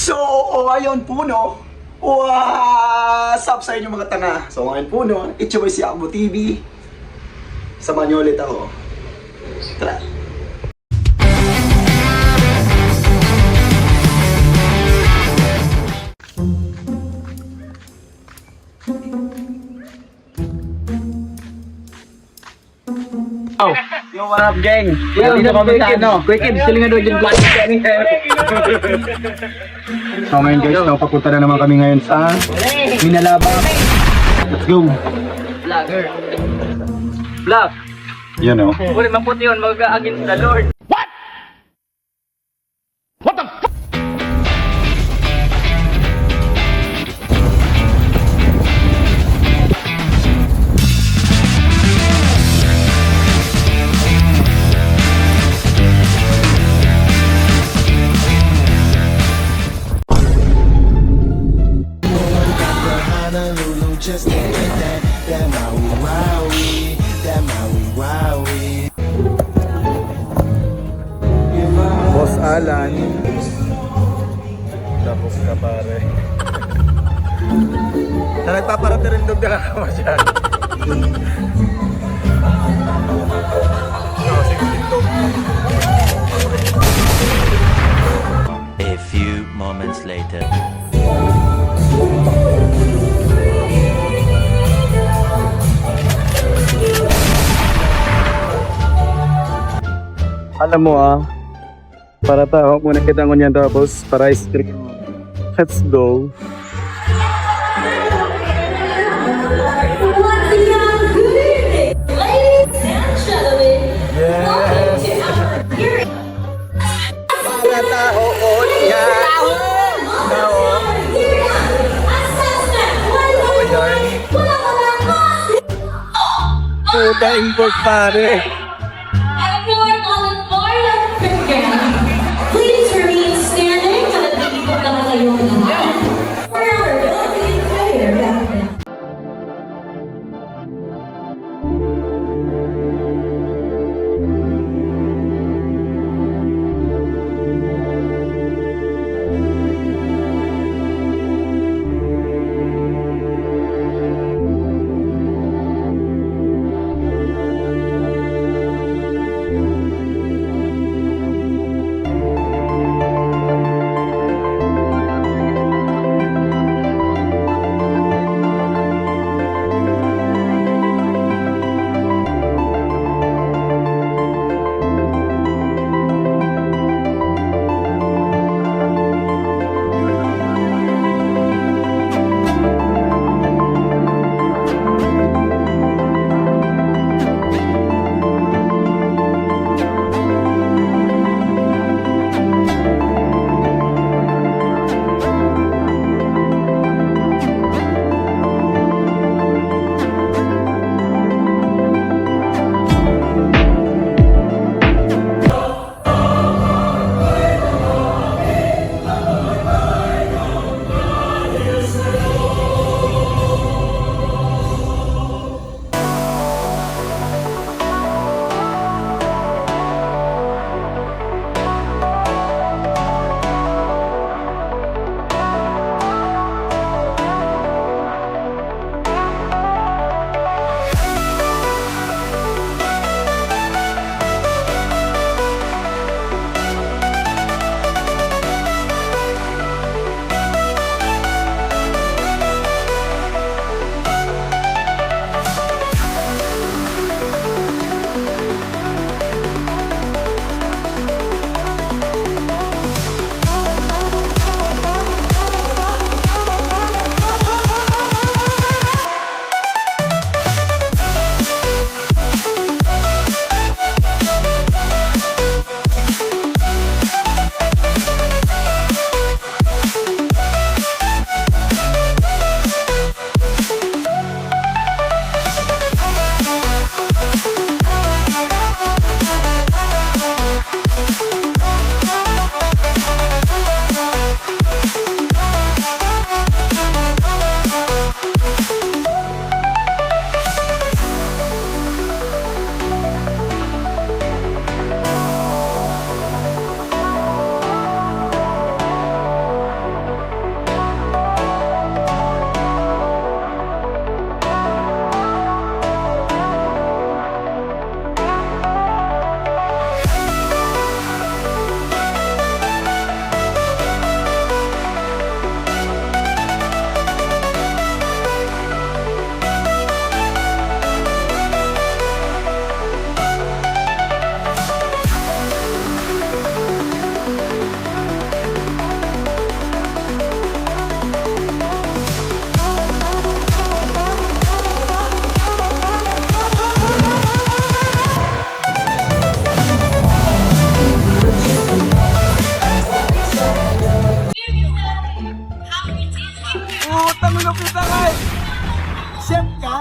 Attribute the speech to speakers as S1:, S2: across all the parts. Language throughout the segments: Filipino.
S1: So, ayun po no. What's up sa inyo mga tanga? So, ngayon po no, it's your boy si Akbo TV. Samahan niyo ulit ako. Tara!
S2: Oh,
S3: Yung what up, gang?
S2: Yo,
S3: Dito kami sa ano?
S2: Quick Kids, silingan doon yung class.
S3: So ngayon guys, papunta na naman kami ngayon sa Minalaba. Let's go!
S2: Vlogger. Vlog.
S3: Yan o.
S2: Uli, maputi yun, mag-against the Lord.
S4: Just get that Maui Wowie, that Maui Wowie.
S3: Boss Alan. Tapos ka pare. Na nagpaparapirindog ka kama dyan.
S5: A few moments later.
S3: Alam mo para tayo muna kita ngunyan tapos para ice cream. Let's go.
S6: Ladies and gentlemen, welcome to our hearing.
S3: Para tayo niya. Daing boss pare.
S6: Please remain standing at the people na kayong naman. Forever, don't be tired about it.
S3: Ginupitan ka eh! Chef ka?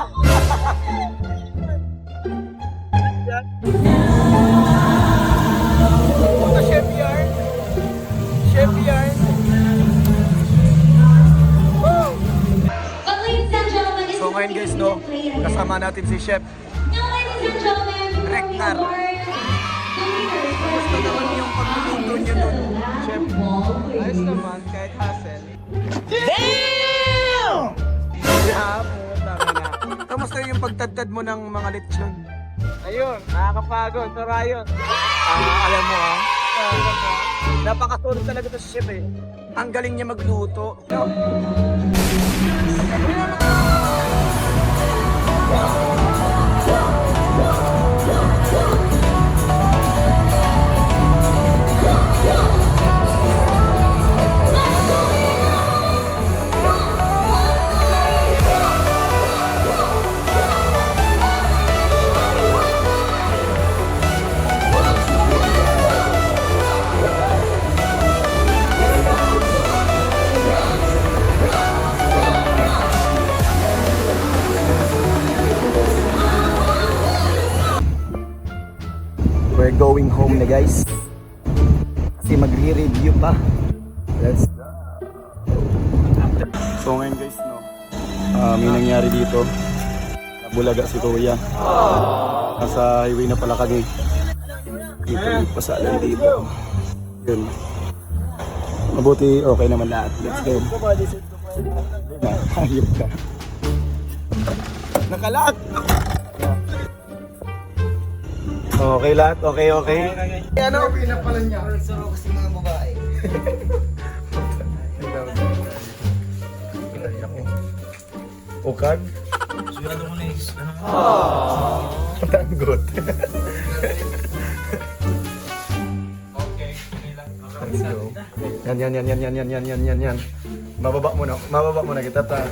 S3: Ito, chef yarn. Chef yarn.
S6: But ladies and gentlemen, this
S3: So ngayon guys, no, kasama natin si Chef.
S6: Now, ladies and gentlemen, we bring
S3: Reknar.
S6: forward the winners for
S3: Gusto naman yung pagluluto niya doon. Chef, ayos naman, kahit hassle. Damn! Yeah, puta ka na. Kamusta yung pagtadtad mo ng mga lechon? Ayun, nakakapagod. So Ryan, alam mo napakasunod talaga to si Chef eh. Ang galing niya magluto. No? We're going home na guys. Kasi magre-review pa. Let's go. So ngayon guys, no, may nangyari dito. Nabulaga si Kuya. Nasa highway na pala kami. Dito yung pasalan dito. Yun. Mabuti okay naman lahat. Let's go. Hayop ka. Nakalag! Okay lahat? Okay, okay? Ano? Pinapalan niya. Saro kasi mga babae. Ukag? Sigurado mo na yung Matanggot. Let's go. Yan. Mababa mo na kita ta.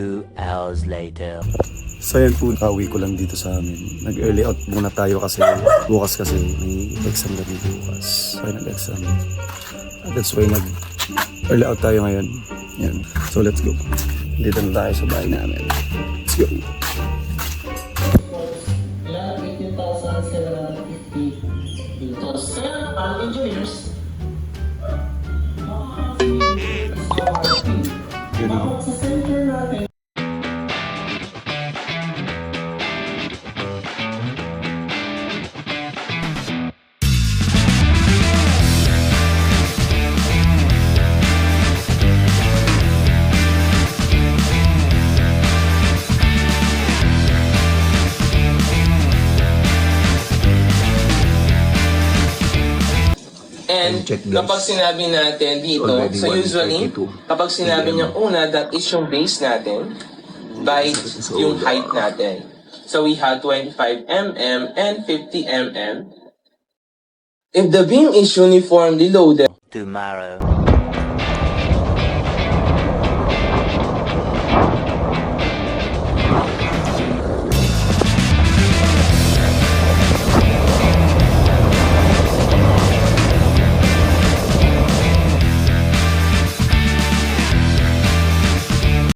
S5: 2 hours later.
S3: So yan po, pauwi ko lang dito sa amin. Nag-early out muna tayo kasi bukas kasi may exam kami bukas. Final exam. That's why nag-early out tayo ngayon. Yan. So let's go. Dito na tayo sa bahay namin. Let's go. Yun ako.
S7: And
S3: Check this.
S7: kapag sinabi natin dito,
S3: Already
S7: so usually,
S3: 132.
S7: kapag sinabi niya una, that is yung base natin by yung height natin. So we have 25 mm and 50 mm. If the beam is uniformly loaded,
S5: Tomorrow.